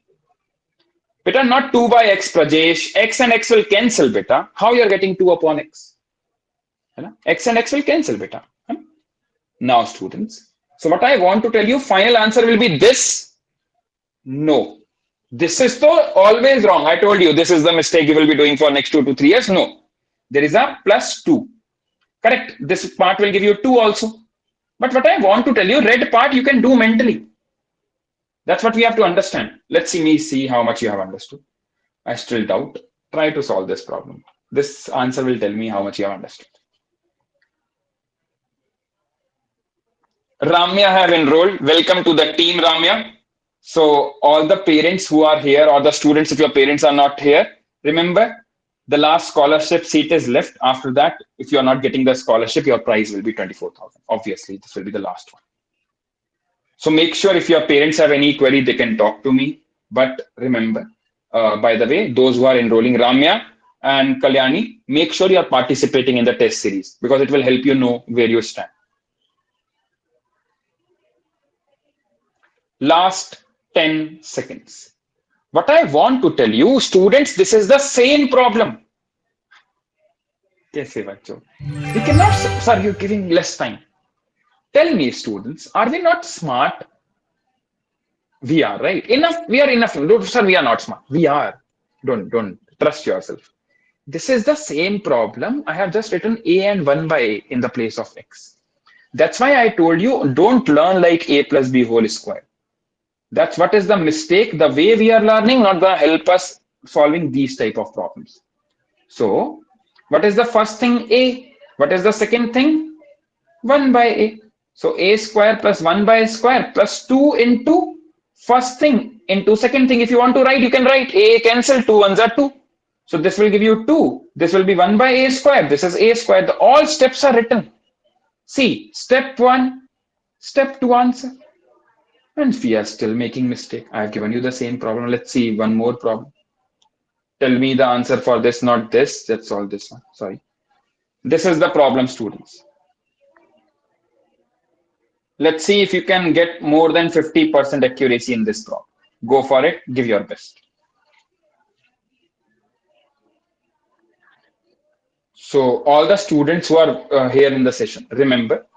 Speaker 1: Beta, not 2 by x, Prajesh. X and x will cancel, beta. How you are getting 2 upon x? X and x will cancel, beta. Now students, so what I want to tell you, final answer will be this. No. This is so always wrong. I told you this is the mistake you will be doing for next 2 to 3 years. No. There is a plus 2. Correct. This part will give you 2 also. But what I want to tell you, red part you can do mentally. That's what we have to understand. Let's see how much you have understood. I still doubt. Try to solve this problem. This answer will tell me how much you have understood. Ramya have enrolled. Welcome to the team, Ramya. So all the parents who are here or the students, if your parents are not here, remember the last scholarship seat is left. After that, if you are not getting the scholarship, your prize will be 24,000. Obviously, this will be the last one. So make sure if your parents have any query, they can talk to me. But remember, by the way, those who are enrolling, Ramya and Kalyani, make sure you are participating in the test series because it will help you know where you stand. Last 10 seconds. What I want to tell you, students, this is the same problem. Yes, we cannot, sir, you're giving less time. Tell me, students, are we not smart? We are, right? Enough, we are enough. No, sir, we are not smart. We are. Don't trust yourself. This is the same problem. I have just written a and 1 by a in the place of x. That's why I told you, don't learn like a plus b whole square. That's what is the mistake. The way we are learning not going to help us solving these type of problems. So what is the first thing? A. What is the second thing? 1 by a. So a square plus 1 by a square plus 2 into first thing into second thing. If you want to write, you can write a cancel, 2 ones are 2. So this will give you 2. This will be 1 by a square. This is a square. All steps are written. See, step 1, step 2 answer. And we are still making mistake. I have given you the same problem. Let's see one more problem. Tell me the answer for this, not this. Let's solve this one. Sorry. This is the problem, students. Let's see if you can get more than 50% accuracy in this problem. Go for it. Give your best. So all the students who are here in the session, remember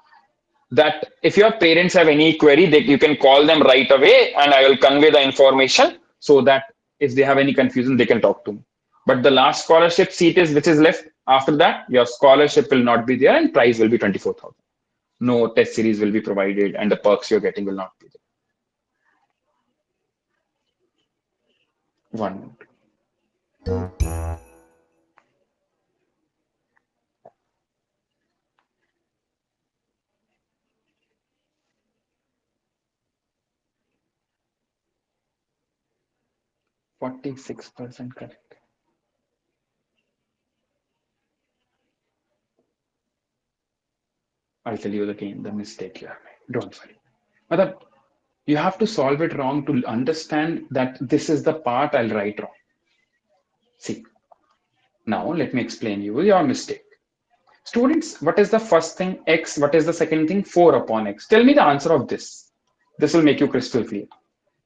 Speaker 1: that if your parents have any query, you can call them right away and I will convey the information so that if they have any confusion, they can talk to me. But the last scholarship seat is which is left after that, your scholarship will not be there and prize will be 24,000. No test series will be provided and the perks you're getting will not be there. 1 minute. 46% correct. I'll tell you again the mistake you have made. Don't worry. Madam, you have to solve it wrong to understand that this is the part I'll write wrong. See, now let me explain you your mistake. Students, what is the first thing? X. What is the second thing? 4 upon x. Tell me the answer of this. This will make you crystal clear.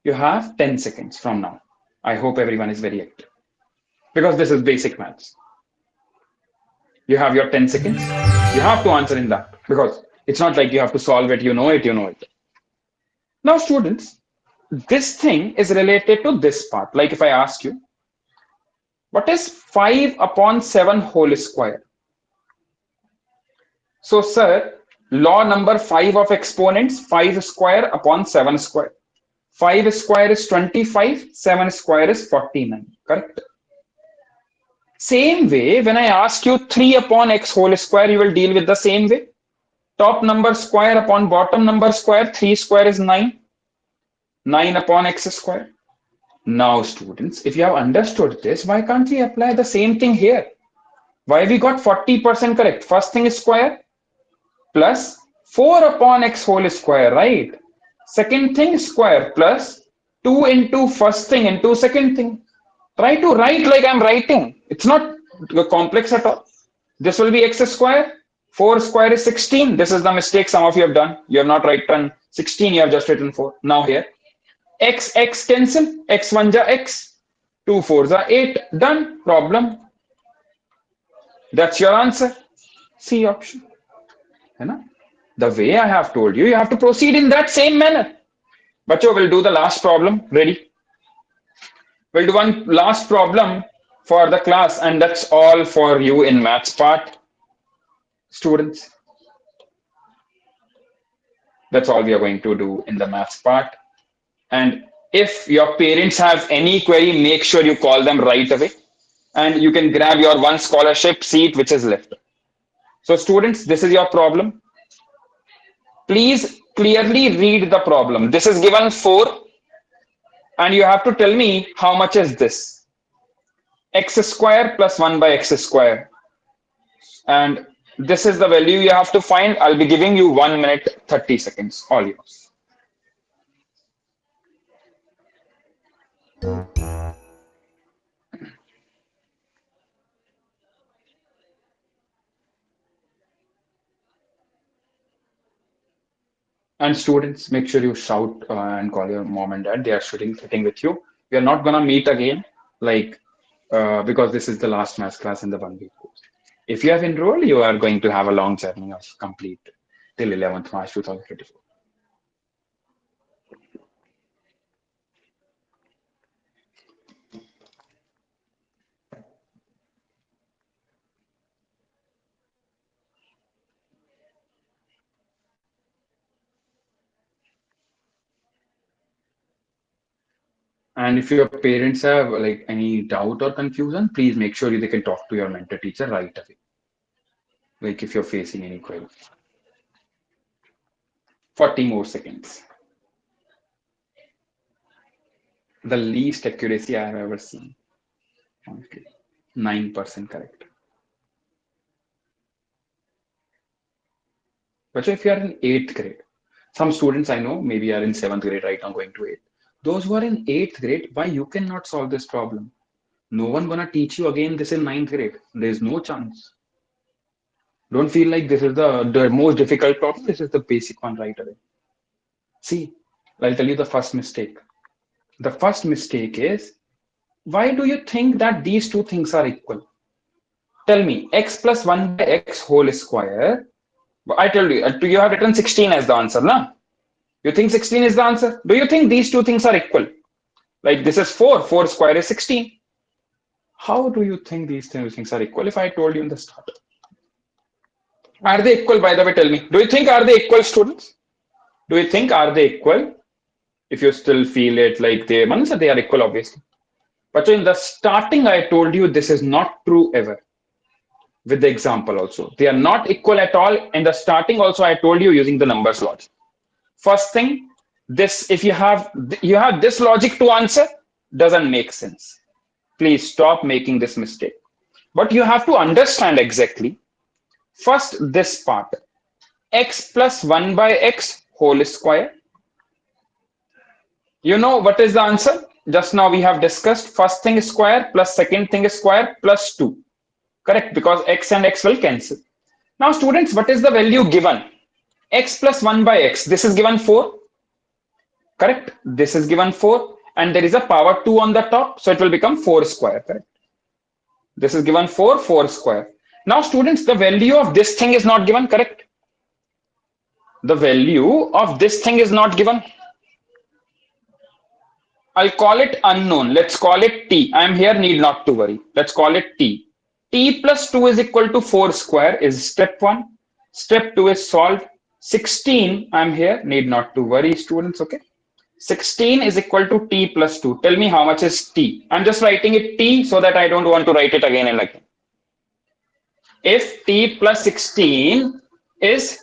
Speaker 1: You have 10 seconds from now. I hope everyone is very active because this is basic maths. You have your 10 seconds. You have to answer in that because it's not like you have to solve it. You know it. You know it. Now, students, this thing is related to this part. Like if I ask you, what is 5 upon 7 whole square? So, sir, law number 5 of exponents, 5 square upon 7 square. 5 square is 25, 7 square is 49, correct? Same way, when I ask you 3 upon x whole square, you will deal with the same way. Top number square upon bottom number square, 3 square is 9. 9 upon x square. Now, students, if you have understood this, why can't we apply the same thing here? Why we got 40% correct? First thing is square plus 4 upon x whole square, right? Second thing square plus 2 into first thing into second thing. Try to write like I'm writing. It's not complex at all. This will be x square. 4 square is 16. This is the mistake some of you have done. You have not written 16, you have just written 4. Now here, x cancel. X 1 ja x. 2 4 ja 8. Done. Problem. That's your answer. C option. The way I have told you, you have to proceed in that same manner. Bacho, we'll do the last problem. Ready? We'll do one last problem for the class, and that's all for you in maths part. Students, that's all we are going to do in the maths part. And if your parents have any query, make sure you call them right away. And you can grab your one scholarship seat which is left. So students, this is your problem. Please clearly read the problem. This is given 4 and you have to tell me how much is this. X square plus 1 by x square. And this is the value you have to find. I'll be giving you 1 minute, 30 seconds, all yours. And students, make sure you shout and call your mom and dad. They are sitting with you. We are not gonna meet again, like because this is the last math class in the 1 week course. If you have enrolled, you are going to have a long journey of complete till 11th March 2024. And if your parents have like any doubt or confusion, please make sure they can talk to your mentor teacher right away. Like if you're facing any query. 40 more seconds. The least accuracy I have ever seen. Okay. 9% correct. But if you are in 8th grade, some students I know maybe are in 7th grade right now going to 8th. Those who are in 8th grade, why you cannot solve this problem? No one gonna teach you again this in ninth grade. There's no chance. Don't feel like this is the most difficult problem. This is the basic one right away. See, I'll tell you the first mistake. The first mistake is, why do you think that these two things are equal? Tell me, x plus 1 by x whole square. I told you, you have written 16 as the answer, na? You think 16 is the answer? Do you think these two things are equal? Like this is 4, 4 square is 16. How do you think these two things are equal if I told you in the start? Are they equal, by the way? Tell me. Do you think are they equal, students? Do you think are they equal? If you still feel it like they are equal, obviously. But so in the starting, I told you this is not true ever. With the example also, they are not equal at all. In the starting, also, I told you using the numbers logic. First thing, this if you have this logic to answer, doesn't make sense. Please stop making this mistake. But you have to understand exactly. First, this part, x plus 1 by x whole square. You know what is the answer? Just now we have discussed first thing is square plus second thing is square plus 2. Correct? Because x and x will cancel. Now, students, what is the value given? X plus 1 by x. This is given 4. Correct? This is given 4. And there is a power 2 on the top. So it will become 4 square. Correct? This is given 4, 4 square. Now, students, the value of this thing is not given. Correct? The value of this thing is not given. I'll call it unknown. Let's call it t. I'm here, need not to worry. Let's call it t. T plus 2 is equal to 4 square is step 1. Step 2 is solved. 16, I'm here, need not to worry, students, okay? 16 is equal to t plus 2. Tell me how much is t. I'm just writing it t so that I don't want to write it again and again. If t plus 16 is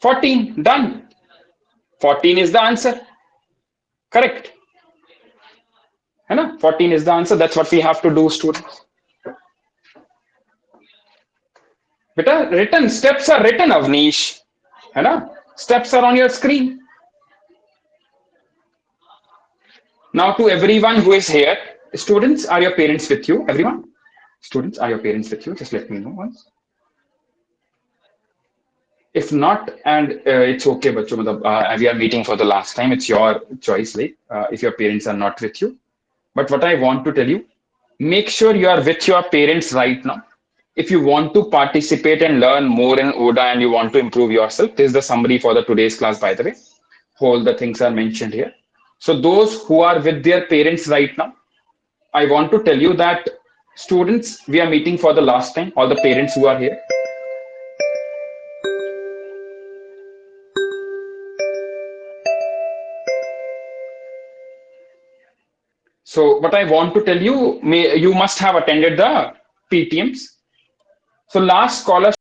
Speaker 1: 14, done. 14 is the answer. Correct. 14 is the answer. That's what we have to do, students. Beta, written steps are written, Avnish. Steps are on your screen. Now, to everyone who is here, students, are your parents with you? Everyone? Students, are your parents with you? Just let me know once. If not, and it's okay, but we are meeting for the last time. It's your choice, like if your parents are not with you. But what I want to tell you, make sure you are with your parents right now. If you want to participate and learn more in ODA and you want to improve yourself, this is the summary for the today's class, by the way. All the things are mentioned here. So those who are with their parents right now, I want to tell you that students, we are meeting for the last time, all the parents who are here. So what I want to tell you, you must have attended the PTMs. So last scholarship